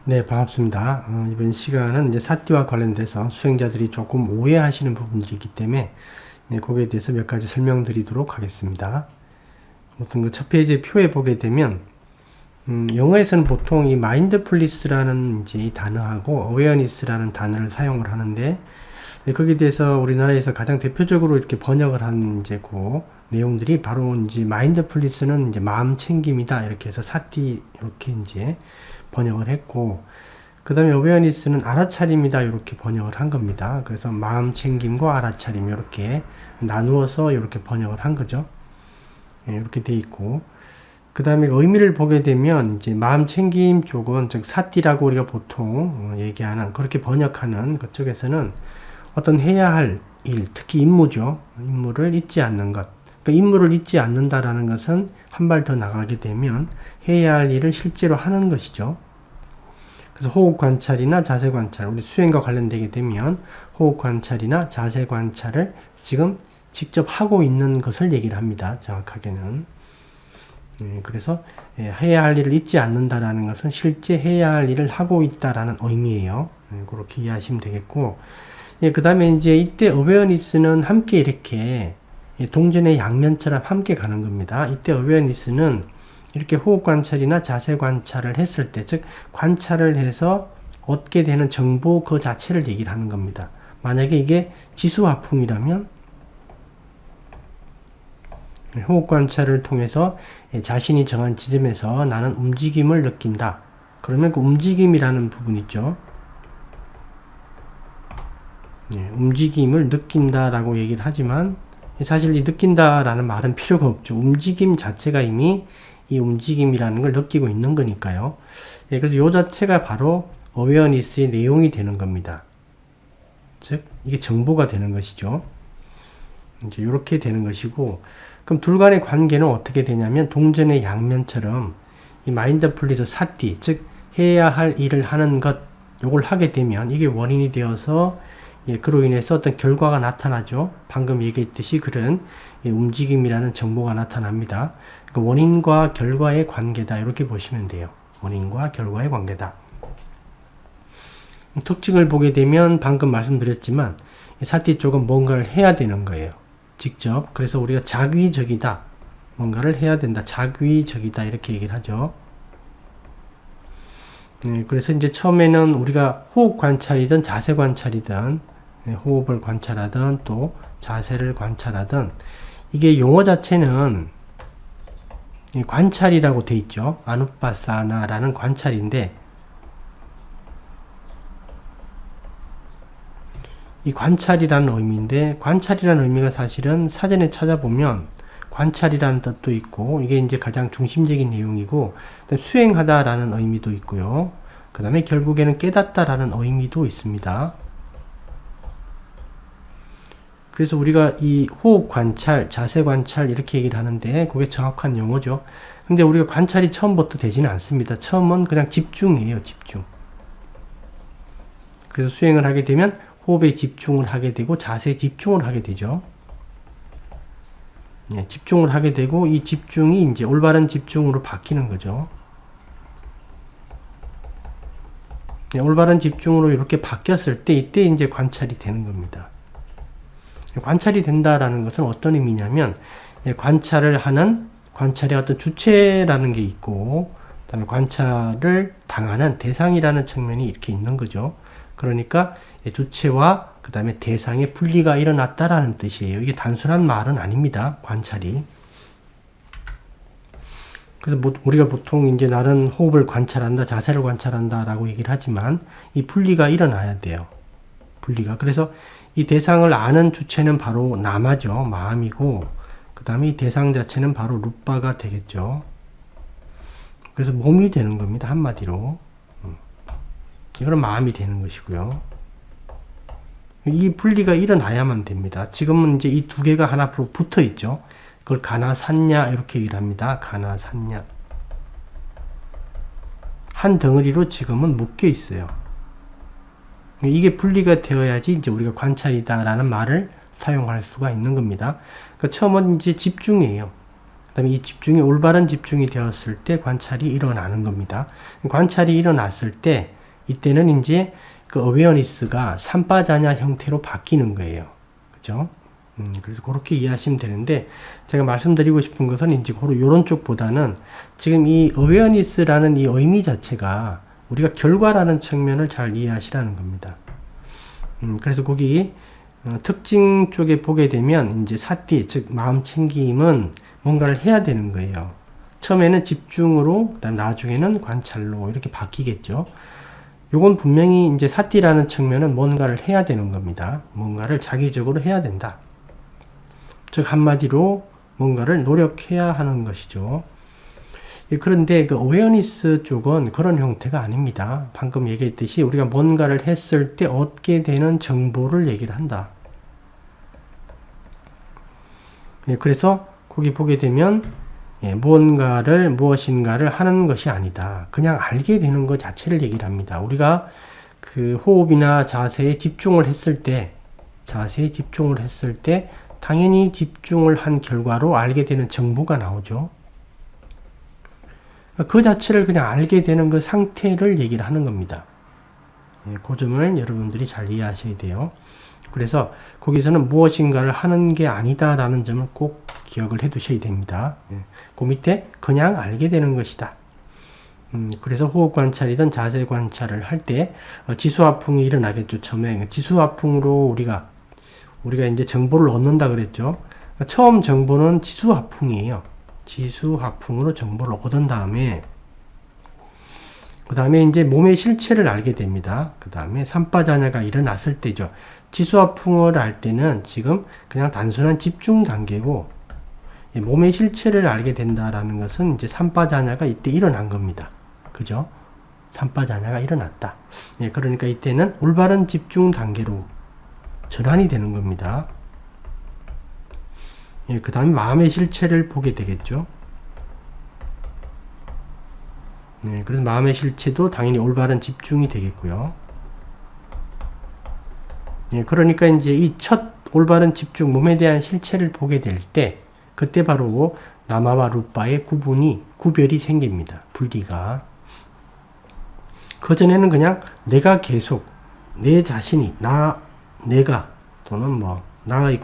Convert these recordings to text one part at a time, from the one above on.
네, 반갑습니다. 이번 시간은 이제 사띠와 관련돼서 수행자들이 조금 오해하시는 부분들이 있기 때문에 거기에 대해서 몇 가지 설명드리도록 하겠습니다. 우선 그 첫 페이지 표에 보게 되면 영어에서는 보통 이 마인드풀리스라는 이제 이 단어하고 어웨어니스라는 단어를 사용을 하는데 거기에 대해서 우리나라에서 가장 대표적으로 이렇게 번역을 한 이제 그 내용들이 바로 이제 마인드풀리스는 이제 마음 챙김이다 이렇게 해서 사띠 이렇게 이제 번역을 했고, 그 다음에 어웨어니스는 알아차림이다 이렇게 번역을 한 겁니다. 그래서 마음 챙김과 알아차림 이렇게 나누어서 이렇게 번역을 한 거죠. 이렇게 돼 있고, 그 다음에 의미를 보게 되면 이제 마음 챙김 쪽은 즉 사띠라고 우리가 보통 얘기하는 그렇게 번역하는 그쪽에서는 어떤 해야 할 일, 특히 임무죠. 임무를 잊지 않는 것. 그러니까 임무를 잊지 않는다라는 것은 한 발 더 나가게 되면 해야 할 일을 실제로 하는 것이죠. 그래서 호흡 관찰이나 자세 관찰, 우리 수행과 관련되게 되면 호흡 관찰이나 자세 관찰을 지금 직접 하고 있는 것을 얘기를 합니다. 정확하게는. 그래서 해야 할 일을 잊지 않는다라는 것은 실제 해야 할 일을 하고 있다라는 의미예요. 그렇게 이해하시면 되겠고, 그 다음에 이제 이때 어웨어니스는 함께 이렇게 동전의 양면처럼 함께 가는 겁니다. 이때 어웨어니스는 이렇게 호흡 관찰이나 자세 관찰을 했을 때, 즉 관찰을 해서 얻게 되는 정보 그 자체를 얘기를 하는 겁니다. 만약에 이게 지수화풍이라면 호흡 관찰을 통해서 자신이 정한 지점에서 나는 움직임을 느낀다. 그러면 그 움직임이라는 부분 있죠. 움직임을 느낀다라고 얘기를 하지만 사실 이 느낀다라는 말은 필요가 없죠. 움직임 자체가 이미 이 움직임이라는 걸 느끼고 있는 거니까요. 그래서 이 자체가 바로 어웨어니스의 내용이 되는 겁니다. 즉 이게 정보가 되는 것이죠. 이제 이렇게 되는 것이고, 그럼 둘 간의 관계는 어떻게 되냐면 동전의 양면처럼 이 마인드풀리스 사띠, 즉 해야 할 일을 하는 것, 요걸 하게 되면 이게 원인이 되어서 그로 인해서 어떤 결과가 나타나죠. 방금 얘기했듯이 그런 움직임이라는 정보가 나타납니다. 그 원인과 결과의 관계다 이렇게 보시면 돼요. 원인과 결과의 관계다. 특징을 보게 되면 방금 말씀드렸지만 사띠 쪽은 뭔가를 해야 되는 거예요. 직접. 그래서 우리가 자귀적이다. 뭔가를 해야 된다. 자귀적이다 이렇게 얘기를 하죠. 그래서 이제 처음에는 우리가 호흡 관찰이든 자세 관찰이든 호흡을 관찰하든 또 자세를 관찰하든 이게 용어 자체는 관찰이라고 돼 있죠. 아누파사나라는 관찰인데 이 관찰이라는 의미인데 관찰이라는 의미가 사실은 사전에 찾아보면 관찰이라는 뜻도 있고 이게 이제 가장 중심적인 내용이고 수행하다라는 의미도 있고요. 그 다음에 결국에는 깨닫다라는 의미도 있습니다. 그래서 우리가 이 호흡 관찰, 자세 관찰 이렇게 얘기를 하는데 그게 정확한 용어죠. 근데 우리가 관찰이 처음부터 되지는 않습니다. 처음은 그냥 집중이에요. 집중. 그래서 수행을 하게 되면 호흡에 집중을 하게 되고 자세에 집중을 하게 되죠. 집중을 하게 되고 이 집중이 이제 올바른 집중으로 바뀌는 거죠. 올바른 집중으로 이렇게 바뀌었을 때 이때 이제 관찰이 되는 겁니다. 관찰이 된다라는 것은 어떤 의미냐면 관찰을 하는 관찰의 어떤 주체라는 게 있고 그다음에 관찰을 당하는 대상이라는 측면이 이렇게 있는 거죠. 그러니까 주체와 그 다음에 대상의 분리가 일어났다라는 뜻이에요. 이게 단순한 말은 아닙니다. 관찰이. 그래서 우리가 보통 이제 나는 호흡을 관찰한다, 자세를 관찰한다라고 얘기를 하지만 이 분리가 일어나야 돼요. 분리가. 그래서 이 대상을 아는 주체는 바로 나마죠. 마음이고 그 다음에 이 대상 자체는 바로 루빠가 되겠죠. 그래서 몸이 되는 겁니다. 한마디로. 이거는 마음이 되는 것이고요. 이 분리가 일어나야만 됩니다. 지금은 이제 이 두 개가 하나 붙어 있죠. 그걸 가나산냐 이렇게 얘기를 합니다. 가나산냐. 한 덩어리로 지금은 묶여 있어요. 이게 분리가 되어야지 이제 우리가 관찰이다라는 말을 사용할 수가 있는 겁니다. 그러니까 처음은 이제 집중이에요. 그다음에 이 집중이 올바른 집중이 되었을 때 관찰이 일어나는 겁니다. 관찰이 일어났을 때 이때는 이제 그 어웨어니스가 삼바자냐 형태로 바뀌는 거예요. 그죠? 그래서 그렇게 이해하시면 되는데, 제가 말씀드리고 싶은 것은 이제 요런 쪽보다는 지금 이 어웨어니스라는 이 의미 자체가 우리가 결과라는 측면을 잘 이해하시라는 겁니다. 그래서 거기 특징 쪽에 보게 되면 이제 사띠, 즉 마음 챙김은 뭔가를 해야 되는 거예요. 처음에는 집중으로, 그다음 나중에는 관찰로 이렇게 바뀌겠죠. 요건 분명히 이제 사띠라는 측면은 뭔가를 해야 되는 겁니다. 뭔가를 자기적으로 해야 된다. 즉 한마디로 뭔가를 노력해야 하는 것이죠. 그런데 그 어웨어니스 쪽은 그런 형태가 아닙니다. 방금 얘기했듯이 우리가 뭔가를 했을 때 얻게 되는 정보를 얘기를 한다. 그래서 거기 보게 되면 무엇인가를 하는 것이 아니다. 그냥 알게 되는 것 자체를 얘기를 합니다. 우리가 그 호흡이나 자세에 집중을 했을 때 당연히 집중을 한 결과로 알게 되는 정보가 나오죠. 그 자체를 그냥 알게 되는 그 상태를 얘기를 하는 겁니다. 그 점을 여러분들이 잘 이해하셔야 돼요. 그래서 거기서는 무엇인가를 하는 게 아니다라는 점을 꼭 기억을 해 두셔야 됩니다. 그 밑에 그냥 알게 되는 것이다. 그래서 호흡 관찰이든 자세 관찰을 할 때 지수화풍이 일어나겠죠. 처음에 지수화풍으로 우리가 이제 정보를 얻는다 그랬죠. 처음 정보는 지수화풍이에요. 지수화풍으로 정보를 얻은 다음에 그 다음에 이제 몸의 실체를 알게 됩니다. 그 다음에 삼바자냐가 일어났을 때죠. 지수화풍을 알 때는 지금 그냥 단순한 집중 단계고, 몸의 실체를 알게 된다라는 것은 이제 삼바자냐가 이때 일어난 겁니다. 그죠? 삼바자냐가 일어났다. 그러니까 이때는 올바른 집중 단계로 전환이 되는 겁니다. 그 다음에 마음의 실체를 보게 되겠죠. 그래서 마음의 실체도 당연히 올바른 집중이 되겠고요. 그러니까 이제 이 첫 올바른 집중, 몸에 대한 실체를 보게 될 때, 그때 바로 나마와 루빠의 구별이 생깁니다. 분리가. 그전에는 그냥 내가 계속, 내 자신이, 내가, 또는 나의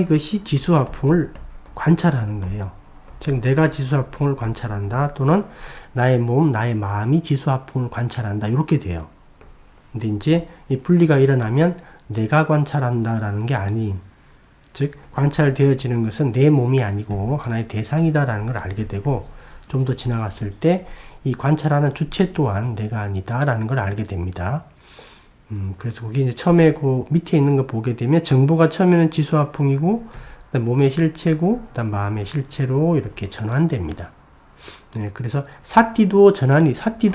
것이 지수화풍을 관찰하는 거예요. 즉, 내가 지수화풍을 관찰한다, 또는 나의 몸, 나의 마음이 지수화풍을 관찰한다, 이렇게 돼요. 근데 이제 이 분리가 일어나면 내가 관찰한다라는 게 아닌, 즉 관찰되어지는 것은 내 몸이 아니고 하나의 대상이다라는 걸 알게 되고, 좀 더 지나갔을 때 이 관찰하는 주체 또한 내가 아니다라는 걸 알게 됩니다. 그래서 거기 이제 처음에 그 밑에 있는 거 보게 되면 정보가 처음에는 지수화풍이고, 그다음 몸의 실체고, 그다음 마음의 실체로 이렇게 전환됩니다. 그래서 사띠도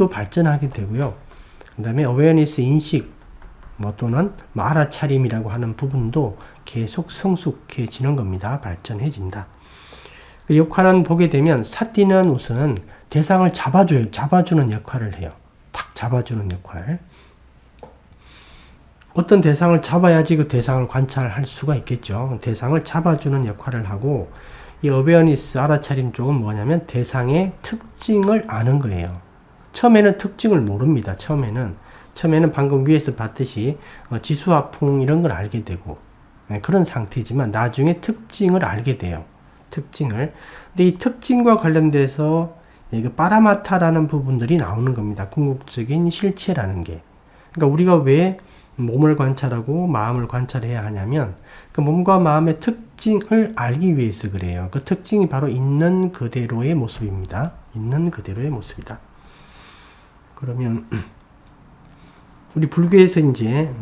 발전하게 되고요. 그 다음에 어웨어니스 인식, 또는 알아차림이라고 하는 부분도 계속 성숙해지는 겁니다. 발전해진다. 그 역할은 보게 되면 사띠는 우선 대상을 잡아주는 역할을 해요. 탁 잡아주는 역할. 어떤 대상을 잡아야지 그 대상을 관찰할 수가 있겠죠. 대상을 잡아주는 역할을 하고, 이 어웨어니스 알아차림 쪽은 뭐냐면 대상의 특징을 아는 거예요. 처음에는 특징을 모릅니다. 처음에는 방금 위에서 봤듯이 지수화풍 이런 걸 알게 되고, 그런 상태지만 나중에 특징을 알게 돼요. 특징을. 근데 이 특징과 관련돼서 파라마타라는 부분들이 나오는 겁니다. 궁극적인 실체라는 게. 그러니까 우리가 왜 몸을 관찰하고 마음을 관찰해야 하냐면, 그 몸과 마음의 특징을 알기 위해서 그래요. 그 특징이 바로 있는 그대로의 모습입니다. 있는 그대로의 모습이다. 그러면 우리 불교에서 이제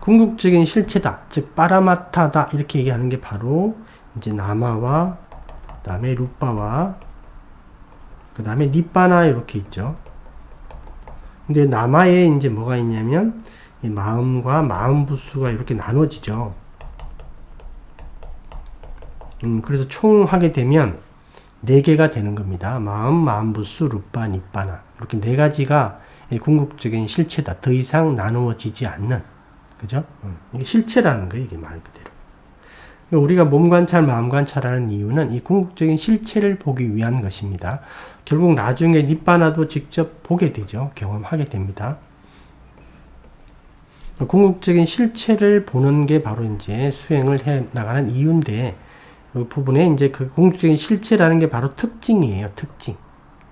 궁극적인 실체다, 즉 파라마타다 이렇게 얘기하는 게 바로 이제 나마와 그다음에 루빠와 그다음에 니빠나 이렇게 있죠. 근데 나마에 이제 뭐가 있냐면 이 마음과 마음 부수가 이렇게 나눠지죠. 그래서 총 하게 되면 4개가 되는 겁니다. 마음 부수, 루빠, 니빠나 이렇게 4가지가 궁극적인 실체다. 더 이상 나누어지지 않는, 그죠? 이게 실체라는 거예요, 이게 말 그대로. 우리가 몸 관찰, 마음 관찰하는 이유는 이 궁극적인 실체를 보기 위한 것입니다. 결국 나중에 니바나도 직접 보게 되죠. 경험하게 됩니다. 궁극적인 실체를 보는 게 바로 이제 수행을 해 나가는 이유인데, 이 부분에 이제 그 궁극적인 실체라는 게 바로 특징이에요. 특징.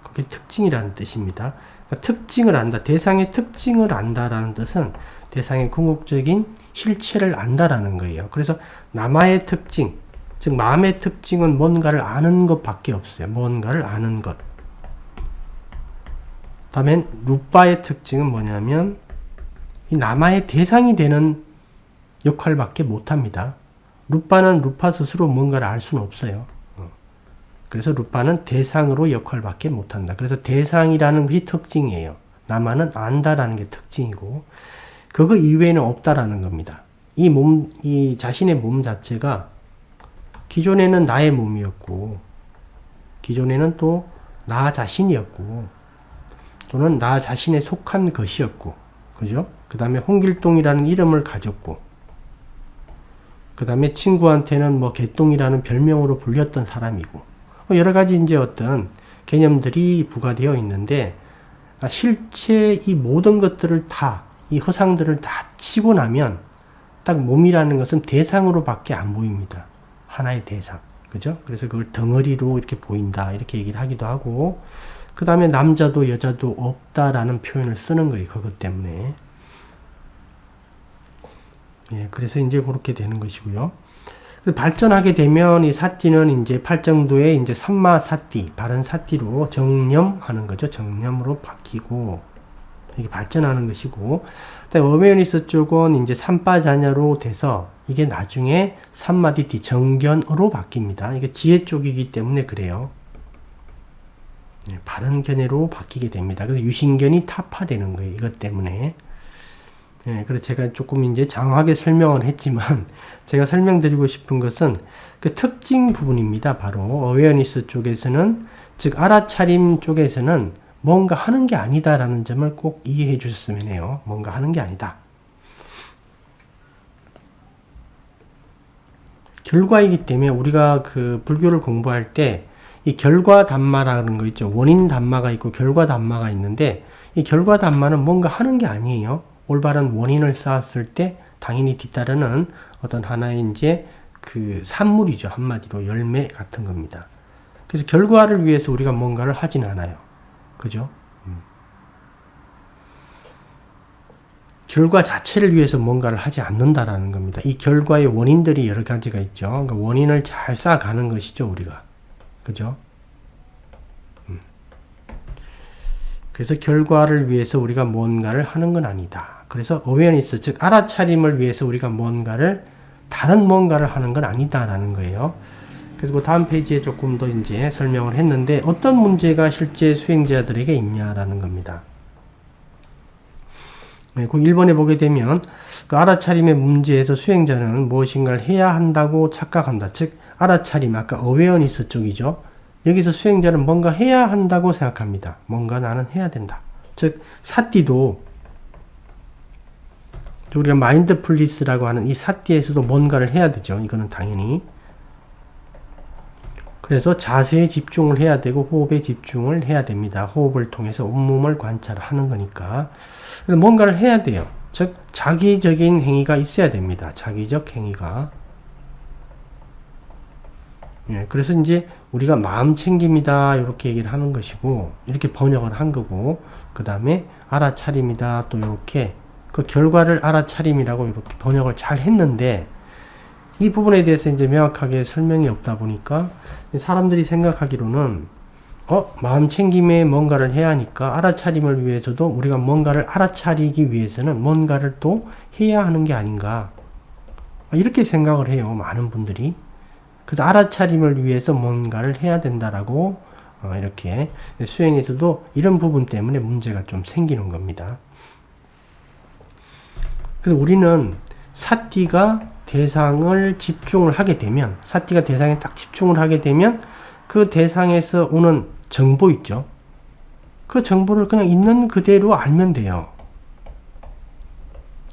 그게 특징이라는 뜻입니다. 그러니까 특징을 안다. 대상의 특징을 안다라는 뜻은 대상의 궁극적인 실체를 안다라는 거예요. 그래서 남아의 특징, 즉 마음의 특징은 뭔가를 아는 것밖에 없어요. 뭔가를 아는 것. 다음엔 루빠의 특징은 뭐냐면 이 남아의 대상이 되는 역할밖에 못합니다. 루빠는 루빠 스스로 뭔가를 알 수는 없어요. 그래서 루빠는 대상으로 역할밖에 못한다. 그래서 대상이라는 것이 특징이에요. 남아는 안다라는 게 특징이고 그거 이외에는 없다라는 겁니다. 이 자신의 몸 자체가 기존에는 나의 몸이었고, 기존에는 또 나 자신이었고, 또는 나 자신에 속한 것이었고, 그죠? 그 다음에 홍길동이라는 이름을 가졌고, 그 다음에 친구한테는 뭐 개똥이라는 별명으로 불렸던 사람이고, 여러 가지 이제 어떤 개념들이 부과되어 있는데, 실제 이 모든 것들을 다, 이 허상들을 다 치고 나면, 딱 몸이라는 것은 대상으로밖에 안 보입니다. 하나의 대상. 그죠? 그래서 그걸 덩어리로 이렇게 보인다. 이렇게 얘기를 하기도 하고, 그 다음에 남자도 여자도 없다라는 표현을 쓰는 거예요. 그것 때문에. 예, 그래서 이제 그렇게 되는 것이고요. 발전하게 되면 이 사띠는 이제 팔정도의 이제 삼마 사띠, 바른 사띠로 정념하는 거죠. 정념으로 바뀌고, 이게 발전하는 것이고, 어웨어니스 쪽은 이제 삼바자냐로 돼서 이게 나중에 삼마디티 정견으로 바뀝니다. 이게 지혜 쪽이기 때문에 그래요. 네, 바른 견해로 바뀌게 됩니다. 그래서 유신견이 타파되는 거예요. 이것 때문에. 네, 그래서 제가 조금 이제 장황하게 설명을 했지만 제가 설명드리고 싶은 것은 그 특징 부분입니다. 바로 어웨어니스 쪽에서는, 즉 알아차림 쪽에서는 뭔가 하는 게 아니다라는 점을 꼭 이해해 주셨으면 해요. 뭔가 하는 게 아니다. 결과이기 때문에 우리가 그 불교를 공부할 때 이 결과 담마라는 거 있죠. 원인 담마가 있고 결과 담마가 있는데 이 결과 담마는 뭔가 하는 게 아니에요. 올바른 원인을 쌓았을 때 당연히 뒤따르는 어떤 하나의 이제 그 산물이죠. 한마디로 열매 같은 겁니다. 그래서 결과를 위해서 우리가 뭔가를 하진 않아요. 그죠? 결과 자체를 위해서 뭔가를 하지 않는다라는 겁니다. 이 결과의 원인들이 여러 가지가 있죠. 그러니까 원인을 잘 쌓아가는 것이죠, 우리가. 그죠? 그래서 결과를 위해서 우리가 뭔가를 하는 건 아니다. 그래서 어웨어니스, 즉 알아차림을 위해서 우리가 뭔가를, 다른 뭔가를 하는 건 아니다라는 거예요. 그리고 다음 페이지에 조금 더 이제 설명을 했는데 어떤 문제가 실제 수행자들에게 있냐라는 겁니다. 네, 그 1번에 보게 되면 그 알아차림의 문제에서 수행자는 무엇인가를 해야 한다고 착각한다. 즉 알아차림, 아까 어웨어니스 쪽이죠. 여기서 수행자는 뭔가 해야 한다고 생각합니다. 뭔가 나는 해야 된다. 즉 사띠도 우리가 마인드풀리스라고 하는 이 사띠에서도 뭔가를 해야 되죠. 이거는 당연히. 그래서 자세에 집중을 해야 되고 호흡에 집중을 해야 됩니다. 호흡을 통해서 온몸을 관찰하는 거니까. 그래서 뭔가를 해야 돼요. 즉 자기적인 행위가 있어야 됩니다. 자기적 행위가. 예, 그래서 이제 우리가 마음 챙김이다 이렇게 얘기를 하는 것이고, 이렇게 번역을 한 거고, 그 다음에 알아차림이다 또 이렇게 그 결과를 알아차림이라고 이렇게 번역을 잘 했는데, 이 부분에 대해서 이제 명확하게 설명이 없다 보니까 사람들이 생각하기로는 마음 챙김에 뭔가를 해야 하니까 알아차림을 위해서도 우리가 뭔가를 알아차리기 위해서는 뭔가를 또 해야 하는 게 아닌가, 이렇게 생각을 해요. 많은 분들이. 그래서 알아차림을 위해서 뭔가를 해야 된다라고 이렇게 수행에서도 이런 부분 때문에 문제가 좀 생기는 겁니다. 그래서 우리는 사띠가 대상을 집중을 하게 되면, 사띠가 대상에 딱 집중을 하게 되면 그 대상에서 오는 정보 있죠. 그 정보를 그냥 있는 그대로 알면 돼요.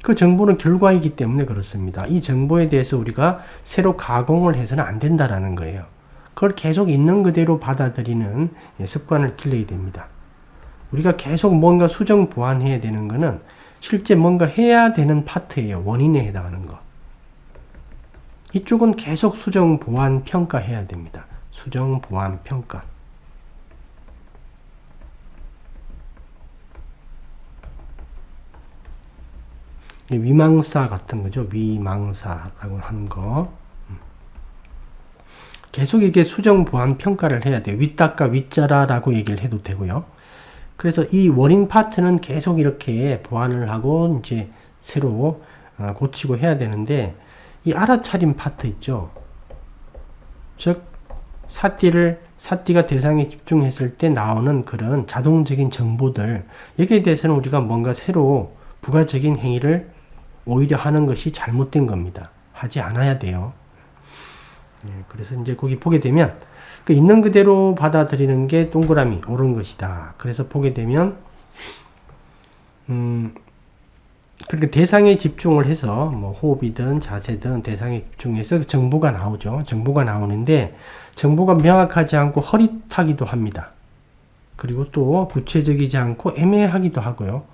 그 정보는 결과이기 때문에 그렇습니다. 이 정보에 대해서 우리가 새로 가공을 해서는 안 된다라는 거예요. 그걸 계속 있는 그대로 받아들이는 습관을 길러야 됩니다. 우리가 계속 뭔가 수정 보완해야 되는 거는 실제 뭔가 해야 되는 파트예요. 원인에 해당하는 거. 이쪽은 계속 수정 보완 평가해야 됩니다. 수정 보완 평가. 위망사 같은 거죠. 위망사라고 하는 거. 계속 이게 수정 보완 평가를 해야 돼요. 윗닦아 윗자라라고 얘기를 해도 되고요. 그래서 이 원인 파트는 계속 이렇게 보완을 하고 이제 새로 고치고 해야 되는데, 이 알아차림 파트 있죠. 즉 사띠가 대상에 집중했을 때 나오는 그런 자동적인 정보들, 여기에 대해서는 우리가 뭔가 새로 부가적인 행위를 오히려 하는 것이 잘못된 겁니다. 하지 않아야 돼요. 그래서 이제 거기 보게 되면 그 있는 그대로 받아들이는 게 동그라미 옳은 것이다. 그래서 보게 되면 그렇게 대상에 집중을 해서 뭐 호흡이든 자세든 대상에 집중해서 정보가 나오죠. 정보가 나오는데 정보가 명확하지 않고 허릿하기도 합니다. 그리고 또 구체적이지 않고 애매하기도 하고요.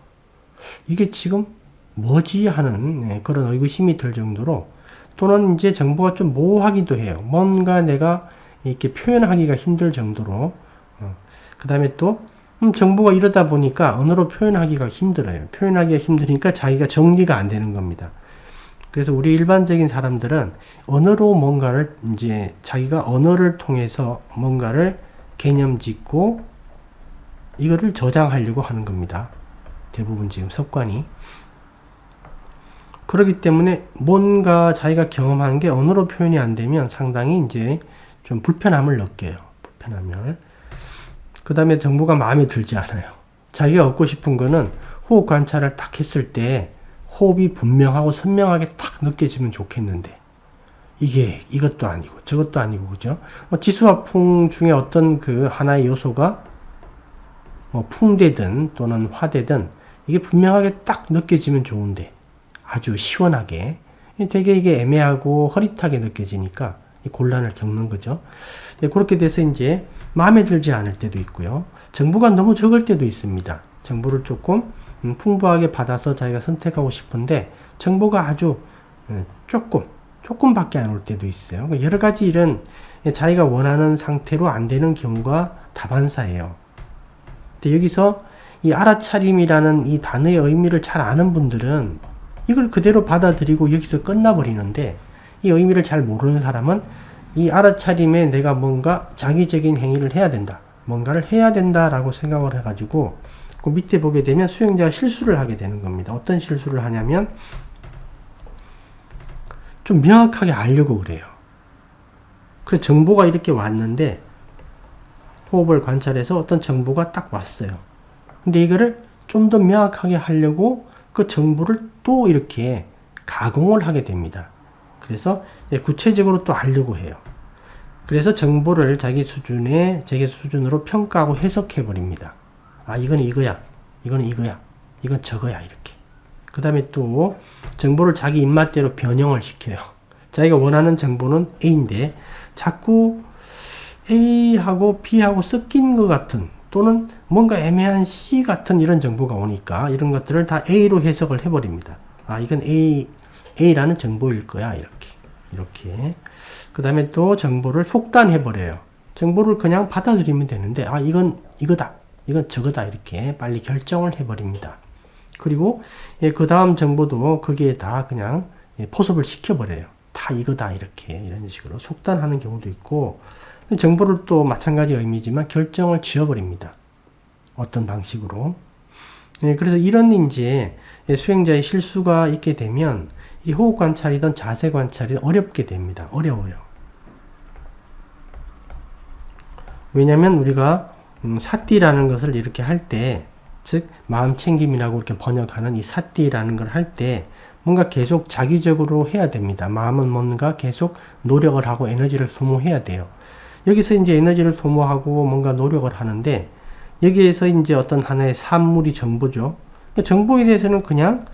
이게 지금 뭐지 하는 그런 의구심이 들 정도로, 또는 이제 정보가 좀 모호하기도 해요. 뭔가 내가 이렇게 표현하기가 힘들 정도로. 그 다음에 또 정보가 이러다 보니까 언어로 표현하기가 힘들어요. 표현하기가 힘드니까 자기가 정리가 안 되는 겁니다. 그래서 우리 일반적인 사람들은 언어로 뭔가를 이제 자기가 언어를 통해서 뭔가를 개념 짓고 이거를 저장하려고 하는 겁니다. 대부분 지금 습관이. 그렇기 때문에 뭔가 자기가 경험한 게 언어로 표현이 안 되면 상당히 이제 좀 불편함을 느껴요. 불편함을. 그 다음에 정보가 마음에 들지 않아요. 자기가 얻고 싶은 거는 호흡 관찰을 딱 했을 때 호흡이 분명하고 선명하게 딱 느껴지면 좋겠는데, 이게 이것도 아니고 저것도 아니고, 그죠? 지수와 풍 중에 어떤 그 하나의 요소가 풍되든 또는 화되든 이게 분명하게 딱 느껴지면 좋은데, 아주 시원하게 되게 이게 애매하고 흐릿하게 느껴지니까 곤란을 겪는 거죠. 그렇게 돼서 이제 마음에 들지 않을 때도 있고요. 정보가 너무 적을 때도 있습니다. 정보를 조금 풍부하게 받아서 자기가 선택하고 싶은데 정보가 아주 조금밖에 안 올 때도 있어요. 여러 가지 이런 자기가 원하는 상태로 안 되는 경우가 다반사예요. 근데 여기서 이 알아차림이라는 이 단어의 의미를 잘 아는 분들은 이걸 그대로 받아들이고 여기서 끝나버리는데, 이 의미를 잘 모르는 사람은 이 알아차림에 내가 뭔가 자기적인 행위를 해야 된다, 뭔가를 해야 된다라고 생각을 해가지고 그 밑에 보게 되면 수행자가 실수를 하게 되는 겁니다. 어떤 실수를 하냐면 좀 명확하게 알려고 그래요. 그래서 정보가 이렇게 왔는데 호흡을 관찰해서 어떤 정보가 딱 왔어요. 근데 이거를 좀 더 명확하게 하려고 그 정보를 또 이렇게 가공을 하게 됩니다. 그래서 구체적으로 또 알려고 해요. 그래서 정보를 자기 수준으로 평가하고 해석해 버립니다. 아, 이건 이거야, 이건 이거야, 이건 저거야, 이렇게. 그 다음에 또 정보를 자기 입맛대로 변형을 시켜요. 자기가 원하는 정보는 A인데 자꾸 A하고 B하고 섞인 것 같은, 또는 뭔가 애매한 C 같은 이런 정보가 오니까 이런 것들을 다 A로 해석을 해버립니다. 아, 이건 A라는 정보일 거야, 이렇게. 그 다음에 또 정보를 속단해버려요. 정보를 그냥 받아들이면 되는데, 아, 이건 이거다, 이건 저거다, 이렇게 빨리 결정을 해버립니다. 그리고 그 다음 정보도 거기에 다 그냥 포섭을 시켜버려요. 다 이거다, 이런 식으로 속단하는 경우도 있고, 정보를 또 마찬가지 의미지만 결정을 지어버립니다. 어떤 방식으로. 그래서 이런 이제 수행자의 실수가 있게 되면 이 호흡 관찰이든 자세 관찰이 어렵게 됩니다. 어려워요. 왜냐면 우리가 사띠라는 것을 이렇게 할 때, 즉 마음 챙김이라고 이렇게 번역하는 이 사띠라는 걸 할 때 뭔가 계속 자기적으로 해야 됩니다. 마음은 뭔가 계속 노력을 하고 에너지를 소모해야 돼요. 여기서 이제 에너지를 소모하고 뭔가 노력을 하는데, 여기에서 이제 어떤 하나의 산물이 정보죠. 정보에 대해서는 그냥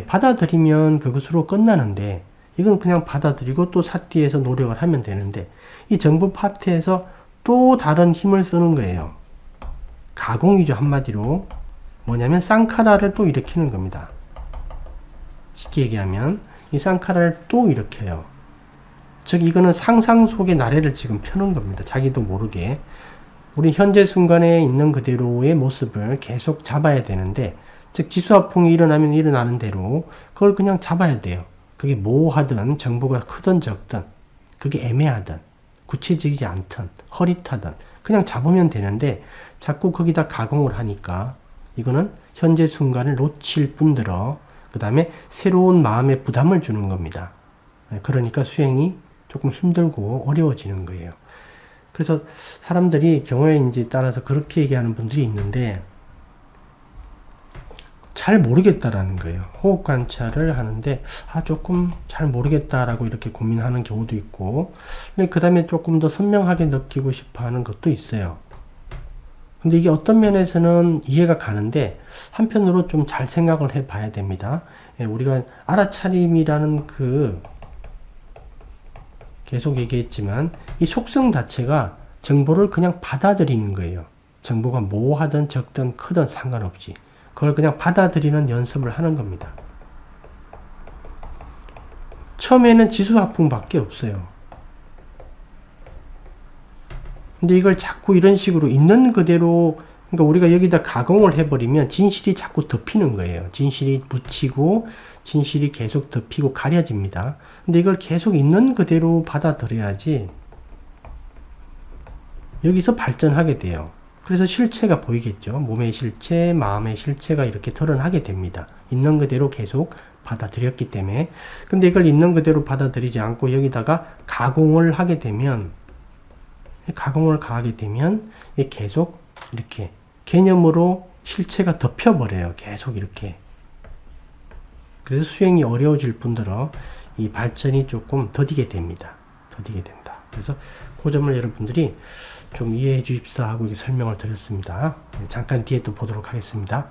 받아들이면 그것으로 끝나는데, 이건 그냥 받아들이고 또 사티에서 노력을 하면 되는데, 이 정보 파트에서 또 다른 힘을 쓰는 거예요. 가공이죠, 한마디로. 뭐냐면 쌍카라를 또 일으키는 겁니다. 쉽게 얘기하면 이 쌍카라를 또 일으켜요. 즉 이거는 상상 속의 나래를 지금 펴는 겁니다. 자기도 모르게. 우리 현재 순간에 있는 그대로의 모습을 계속 잡아야 되는데, 즉 지수화풍이 일어나면 일어나는 대로 그걸 그냥 잡아야 돼요. 그게 모호하든 정보가 크든 적든, 그게 애매하든 구체적이지 않든 허릿하든 그냥 잡으면 되는데, 자꾸 거기다 가공을 하니까 이거는 현재 순간을 놓칠 뿐더러 그 다음에 새로운 마음의 부담을 주는 겁니다. 그러니까 수행이 조금 힘들고 어려워지는 거예요. 그래서 사람들이 경우에 따라서 그렇게 얘기하는 분들이 있는데, 잘 모르겠다라는 거예요. 호흡 관찰을 하는데 조금 잘 모르겠다라고 이렇게 고민하는 경우도 있고, 그 다음에 조금 더 선명하게 느끼고 싶어 하는 것도 있어요. 근데 이게 어떤 면에서는 이해가 가는데, 한편으로 좀 잘 생각을 해 봐야 됩니다. 우리가 알아차림이라는 계속 얘기했지만 이 속성 자체가 정보를 그냥 받아들이는 거예요. 정보가 모호하든 적든 크든 상관없이 그걸 그냥 받아들이는 연습을 하는 겁니다. 처음에는 지수화풍밖에 없어요. 근데 이걸 자꾸 이런 식으로 있는 그대로, 그러니까 우리가 여기다 가공을 해버리면 진실이 자꾸 덮이는 거예요. 진실이 묻히고 진실이 계속 덮이고 가려집니다. 근데 이걸 계속 있는 그대로 받아들여야지 여기서 발전하게 돼요. 그래서 실체가 보이겠죠. 몸의 실체, 마음의 실체가 이렇게 드러나게 됩니다. 있는 그대로 계속 받아들였기 때문에. 근데 이걸 있는 그대로 받아들이지 않고 여기다가 가공을 하게 되면 계속 이렇게 개념으로 실체가 덮여버려요. 계속 이렇게. 그래서 수행이 어려워질 뿐더러 이 발전이 조금 더디게 됩니다. 더디게 된다. 그래서 그 점을 여러분들이 좀 이해해 주십사 하고 설명을 드렸습니다. 잠깐 뒤에 또 보도록 하겠습니다.